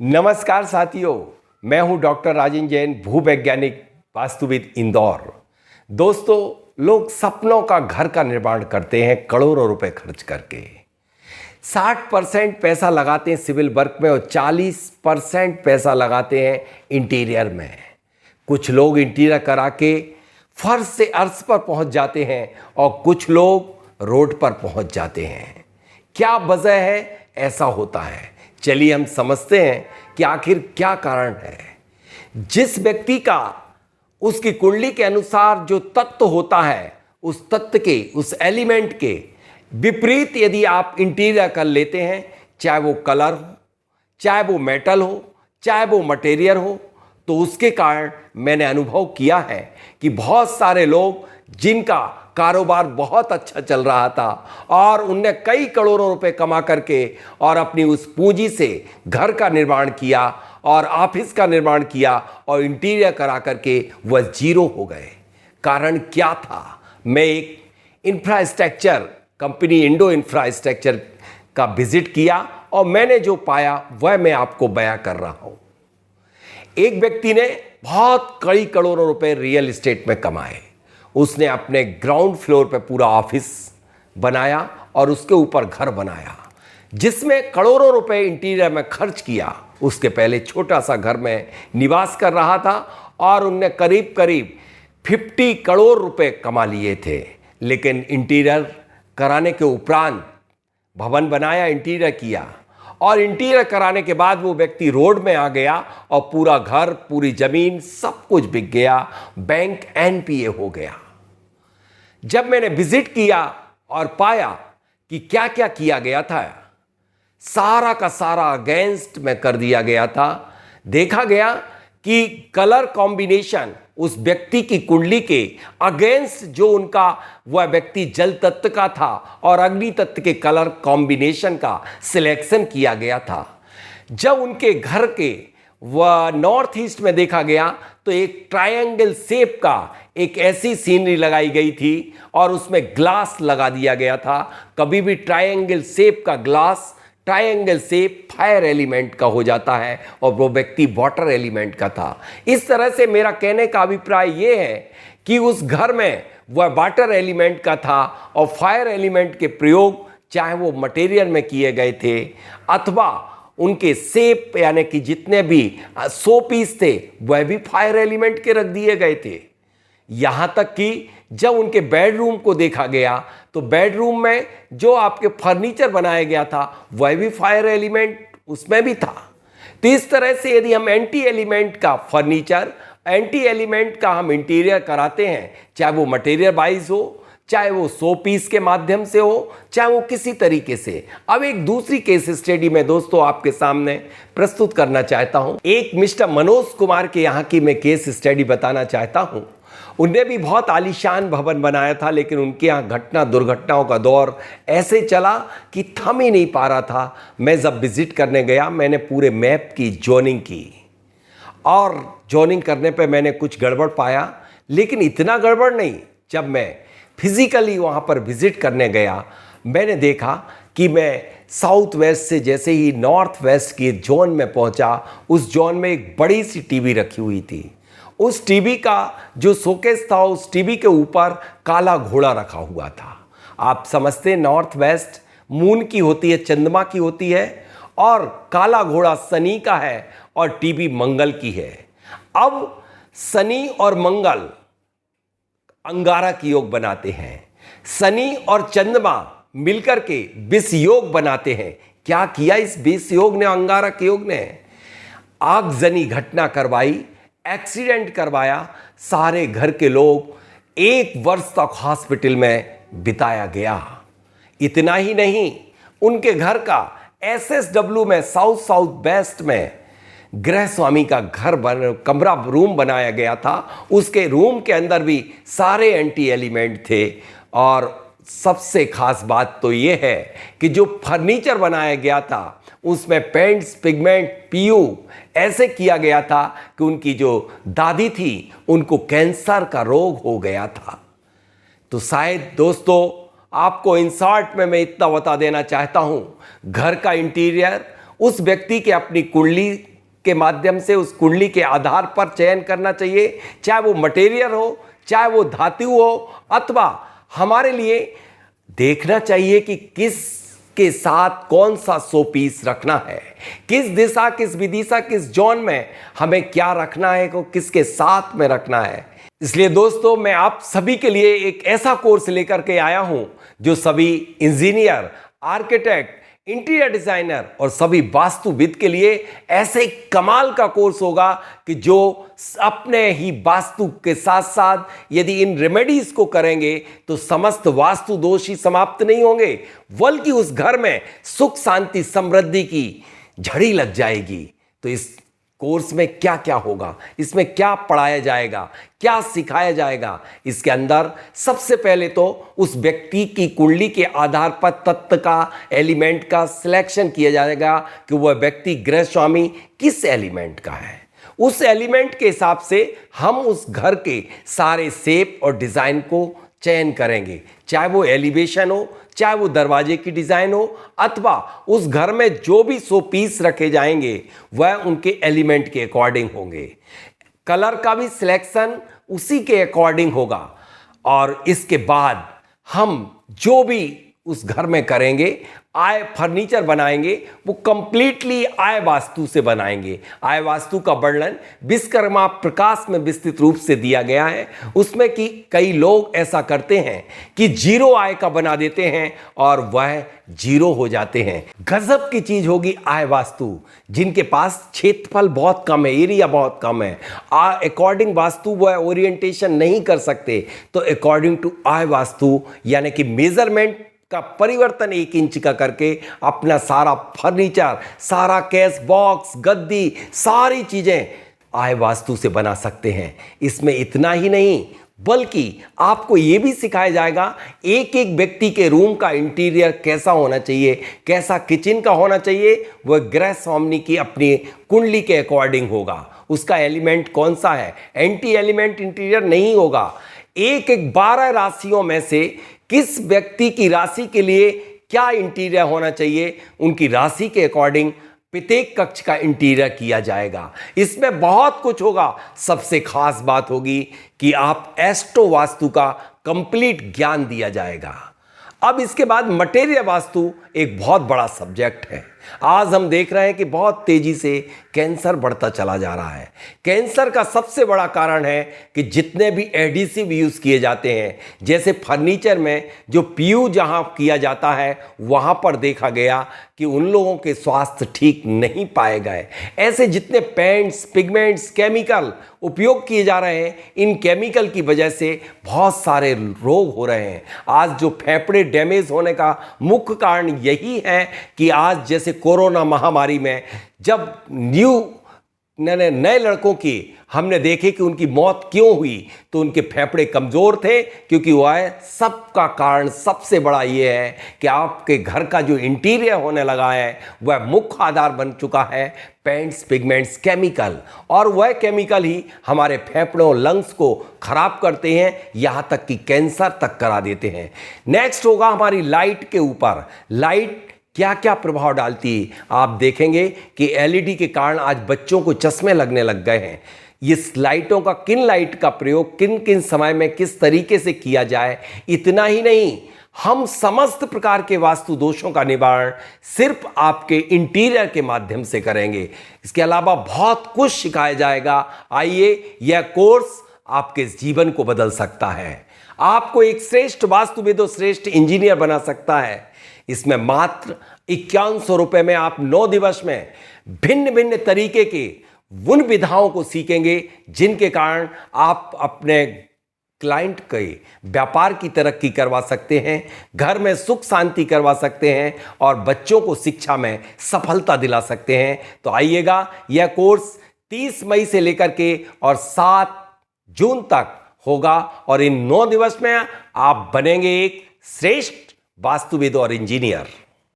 नमस्कार साथियों, मैं हूं डॉक्टर राजेंद्र जैन, भूवैज्ञानिक वास्तुविद, इंदौर। दोस्तों, लोग सपनों का घर का निर्माण करते हैं करोड़ों रुपए खर्च करके। 60% पैसा लगाते हैं सिविल वर्क में और 40% पैसा लगाते हैं इंटीरियर में। कुछ लोग इंटीरियर करा के फर्श से अर्श पर पहुंच जाते हैं और कुछ लोग रोड पर पहुंच जाते हैं। क्या वजह है ऐसा होता है? चलिए हम समझते हैं कि आखिर क्या कारण है। जिस व्यक्ति का उसकी कुंडली के अनुसार जो तत्व होता है, उस तत्व के, उस एलिमेंट के विपरीत यदि आप इंटीरियर कर लेते हैं, चाहे वो कलर हो, चाहे वो मेटल हो, चाहे वो मटेरियल हो, तो उसके कारण मैंने अनुभव किया है कि बहुत सारे लोग जिनका कारोबार बहुत अच्छा चल रहा था और उनने कई करोड़ों रुपए कमा करके और अपनी उस पूंजी से घर का निर्माण किया और ऑफिस का निर्माण किया और इंटीरियर करा करके वह जीरो हो गए। कारण क्या था? मैं एक इंफ्रास्ट्रक्चर कंपनी इंडो इंफ्रास्ट्रक्चर का विजिट किया और मैंने जो पाया वह मैं आपको बयां कर रहा हूं। एक व्यक्ति ने बहुत कई करोड़ों रुपए रियल एस्टेट में कमाए। उसने अपने ग्राउंड फ्लोर पे पूरा ऑफिस बनाया और उसके ऊपर घर बनाया, जिसमें करोड़ों रुपए इंटीरियर में खर्च किया। उसके पहले छोटा सा घर में निवास कर रहा था और उनने करीब करीब 50 करोड़ रुपए कमा लिए थे। लेकिन इंटीरियर कराने के उपरांत भवन बनाया, इंटीरियर किया और इंटीरियर कराने के बाद वो व्यक्ति रोड में आ गया और पूरा घर, पूरी जमीन, सब कुछ बिक गया। बैंक एनपीए हो गया। जब मैंने विजिट किया और पाया कि क्या क्या किया गया था, सारा का सारा अगेंस्ट में कर दिया गया था। देखा गया कि कलर कॉम्बिनेशन उस व्यक्ति की कुंडली के अगेंस्ट, जो उनका वह व्यक्ति जल तत्व का था और अग्नि तत्व के कलर कॉम्बिनेशन का सिलेक्शन किया गया था। जब उनके घर के वह नॉर्थ ईस्ट में देखा गया तो एक ट्रायंगल शेप का एक ऐसी सीनरी लगाई गई थी और उसमें ग्लास लगा दिया गया था। कभी भी ट्रायंगल शेप का glass, triangle shape fire element का हो जाता है और वो व्यक्ति वाटर एलिमेंट का था। इस तरह से मेरा कहने का अभिप्राय ये है कि उस घर में वह वाटर एलिमेंट का था और फायर एलिमेंट के प्रयोग चाहे वो मटेरियल में किए गए थे अथवा उनके शेप, यानी कि जितने भी 100 पीस थे वह भी फायर एलिमेंट के रख दिए गए थे। यहां तक कि जब उनके बेडरूम को देखा गया तो बेडरूम में जो आपके फर्नीचर बनाया गया था वह भी फायर एलिमेंट उसमें भी था। तो इस तरह से यदि हम एंटी एलिमेंट का फर्नीचर, एंटी एलिमेंट का हम इंटीरियर कराते हैं, चाहे वो मटेरियल वाइज हो, चाहे वो 100 पीस के माध्यम से हो, चाहे वो किसी तरीके से। अब एक दूसरी केस स्टडी में दोस्तों आपके सामने प्रस्तुत करना चाहता हूं। एक मिस्टर मनोज कुमार के यहाँ की मैं केस स्टडी बताना चाहता हूं। उनने भी बहुत आलीशान भवन बनाया था, लेकिन उनके यहाँ दुर्घटनाओं का दौर ऐसे चला कि थम ही नहीं पा रहा था। मैं जब विजिट करने गया, मैंने पूरे मैप की जोनिंग की और जोनिंग करने पे मैंने कुछ गड़बड़ पाया, लेकिन इतना गड़बड़ नहीं। जब मैं फिजिकली वहाँ पर विजिट करने गया, मैंने देखा कि मैं साउथ वेस्ट से जैसे ही नॉर्थ वेस्ट के जोन में पहुँचा, उस जोन में एक बड़ी सी टीवी रखी हुई थी। उस टीवी का जो शोकेस था, उस टीवी के ऊपर काला घोड़ा रखा हुआ था। आप समझते हैं नॉर्थ वेस्ट मून की होती है, चंद्रमा की होती है, और काला घोड़ा शनि का है और टीवी मंगल की है। अब शनि और मंगल अंगारा की योग बनाते हैं, शनि और चंद्रमा मिलकर के विष योग बनाते हैं। क्या किया इस विष योग ने, अंगारा के योग ने? आगजनी घटना करवाई, एक्सीडेंट करवाया। सारे घर के लोग 1 वर्ष तक हॉस्पिटल में बिताया गया। इतना ही नहीं, उनके घर का एसएसडब्ल्यू में साउथ वेस्ट में गृह स्वामी का कमरा रूम बनाया गया था। उसके रूम के अंदर भी सारे एंटी एलिमेंट थे। और सबसे खास बात तो ये है कि जो फर्नीचर बनाया गया था उसमें पेंट्स, पिगमेंट, पीयू ऐसे किया गया था कि उनकी जो दादी थी उनको कैंसर का रोग हो गया था। तो शायद दोस्तों आपको इन शॉर्ट में मैं इतना बता देना चाहता हूं, घर का इंटीरियर उस व्यक्ति के अपनी कुंडली के माध्यम से, उस कुंडली के आधार पर चयन करना चाहिए, चाहे वो मटेरियल हो, चाहे वो धातु हो, अथवा हमारे लिए देखना चाहिए कि किस के साथ कौन सा शो पीस रखना है, किस दिशा, किस विदिशा, किस जोन में हमें क्या रखना है, को किसके साथ में रखना है। इसलिए दोस्तों, मैं आप सभी के लिए एक ऐसा कोर्स लेकर के आया हूं जो सभी इंजीनियर, आर्किटेक्ट, इंटीरियर डिजाइनर और सभी वास्तुविद के लिए ऐसे कमाल का कोर्स होगा कि जो अपने ही वास्तु के साथ साथ यदि इन रेमेडीज को करेंगे तो समस्त वास्तु दोष ही समाप्त नहीं होंगे, बल्कि उस घर में सुख, शांति, समृद्धि की झड़ी लग जाएगी। तो इस कोर्स में क्या क्या होगा, इसमें क्या पढ़ाया जाएगा, क्या सिखाया जाएगा, इसके अंदर सबसे पहले तो उस व्यक्ति की कुंडली के आधार पर तत्व का, एलिमेंट का सिलेक्शन किया जाएगा कि वह व्यक्ति गृह स्वामी किस एलिमेंट का है। उस एलिमेंट के हिसाब से हम उस घर के सारे शेप और डिजाइन को चयन करेंगे, चाहे वो एलिवेशन हो, चाहे वो दरवाजे की डिजाइन हो, अथवा उस घर में जो भी शो पीस रखे जाएंगे वह उनके एलिमेंट के अकॉर्डिंग होंगे। कलर का भी सिलेक्शन उसी के अकॉर्डिंग होगा। और इसके बाद हम जो भी उस घर में करेंगे, आय फर्नीचर बनाएंगे, वो कंप्लीटली आय वास्तु से बनाएंगे। आय वास्तु का वर्णन विश्वकर्मा प्रकाश में विस्तृत रूप से दिया गया है। उसमें कि कई लोग ऐसा करते हैं कि जीरो आय का बना देते हैं और वह जीरो हो जाते हैं। गजब की चीज होगी आय वास्तु। जिनके पास क्षेत्रफल बहुत कम है, एरिया बहुत कम है, अकॉर्डिंग वास्तु वह ओरिएंटेशन नहीं कर सकते, तो अकॉर्डिंग टू आय वास्तु यानी कि मेजरमेंट का परिवर्तन 1 इंच का करके अपना सारा फर्नीचर, सारा कैश बॉक्स, गद्दी, सारी चीजें आय वास्तु से बना सकते हैं। इसमें इतना ही नहीं, बल्कि आपको यह भी सिखाया जाएगा एक एक व्यक्ति के रूम का इंटीरियर कैसा होना चाहिए, कैसा किचन का होना चाहिए, वह गृह स्वामी की अपनी कुंडली के अकॉर्डिंग होगा। उसका एलिमेंट कौन सा है, एंटी एलिमेंट इंटीरियर नहीं होगा। एक 12 राशियों में से किस व्यक्ति की राशि के लिए क्या इंटीरियर होना चाहिए, उनकी राशि के अकॉर्डिंग प्रत्येक कक्ष का इंटीरियर किया जाएगा। इसमें बहुत कुछ होगा। सबसे खास बात होगी कि आप एस्ट्रो वास्तु का कंप्लीट ज्ञान दिया जाएगा। अब इसके बाद मटेरियल वास्तु एक बहुत बड़ा सब्जेक्ट है। आज हम देख रहे हैं कि बहुत तेजी से कैंसर बढ़ता चला जा रहा है। कैंसर का सबसे बड़ा कारण है कि जितने भी एडिसिव यूज किए जाते हैं, जैसे फर्नीचर में जो पीयू जहां किया जाता है वहां पर देखा गया कि उन लोगों के स्वास्थ्य ठीक नहीं पाए गए। ऐसे जितने पेंट्स, पिगमेंट्स, केमिकल उपयोग किए जा रहे हैं, इन केमिकल की वजह से बहुत सारे रोग हो रहे हैं। आज जो फेफड़े डैमेज होने का मुख्य कारण यही है कि आज जैसे कोरोना महामारी में जब नए लड़कों की हमने देखे कि उनकी मौत क्यों हुई, तो उनके फेफड़े कमजोर थे, क्योंकि वह सबका कारण सबसे बड़ा ये है कि आपके घर का जो इंटीरियर होने लगा है वह मुख्य आधार बन चुका है पेंट्स, पिगमेंट्स, केमिकल। और वह केमिकल ही हमारे फेफड़ों, लंग्स को खराब करते हैं, यहाँ तक कि कैंसर तक करा देते हैं। नेक्स्ट होगा हमारी लाइट के ऊपर। लाइट क्या क्या प्रभाव डालती है, आप देखेंगे कि एलईडी के कारण आज बच्चों को चश्मे लगने लग गए हैं। इस लाइटों का, किन लाइट का प्रयोग किन किन समय में किस तरीके से किया जाए, इतना ही नहीं, हम समस्त प्रकार के वास्तु दोषों का निवारण सिर्फ आपके इंटीरियर के माध्यम से करेंगे। इसके अलावा बहुत कुछ सिखाया जाएगा। आइए, यह कोर्स आपके जीवन को बदल सकता है, आपको एक श्रेष्ठ वास्तुविद और श्रेष्ठ इंजीनियर बना सकता है। इसमें मात्र 5100 रुपए में आप 9 दिवस में भिन्न भिन्न तरीके के उन विधाओं को सीखेंगे जिनके कारण आप अपने क्लाइंट के व्यापार की तरक्की करवा सकते हैं, घर में सुख शांति करवा सकते हैं और बच्चों को शिक्षा में सफलता दिला सकते हैं। तो आइएगा, यह कोर्स 30 मई से लेकर के और 7 जून तक होगा और इन 9 दिवस में आप बनेंगे एक श्रेष्ठ वास्तुविद और इंजीनियर।